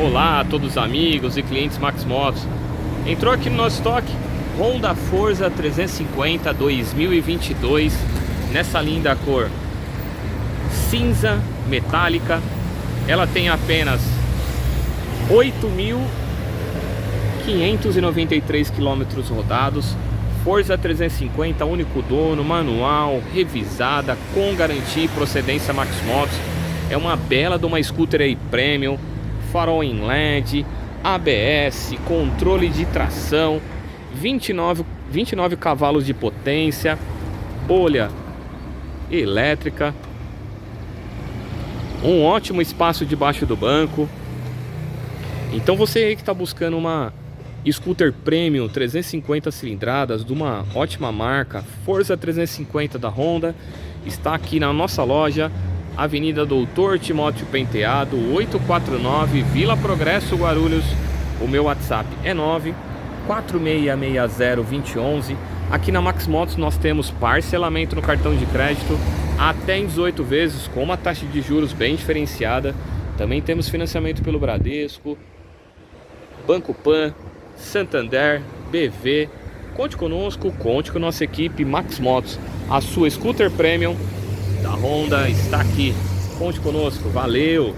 Olá a todos os amigos e clientes Max Motos. Entrou aqui no nosso estoque Honda Forza 350 2022 nessa linda cor cinza metálica. Ela tem apenas 8.593 quilômetros rodados. Forza 350, único dono, manual, revisada, com garantia e procedência Max Motos. É uma bela de uma scooter aí premium, farol em LED, ABS, controle de tração, 29 cavalos de potência, bolha elétrica, um ótimo espaço debaixo do banco. Então você aí que está buscando uma scooter premium 350 cilindradas de uma ótima marca, Forza 350 da Honda, está aqui na nossa loja, Avenida Doutor Timóteo Penteado, 849, Vila Progresso, Guarulhos. O meu WhatsApp é 946602011. Aqui na Max Motos nós temos parcelamento no cartão de crédito até em 18 vezes, com uma taxa de juros bem diferenciada. Também temos financiamento pelo Bradesco, Banco Pan, Santander, BV. Conte conosco, conte com a nossa equipe Max Motos. A sua scooter premium da Honda está aqui. Conte conosco, valeu!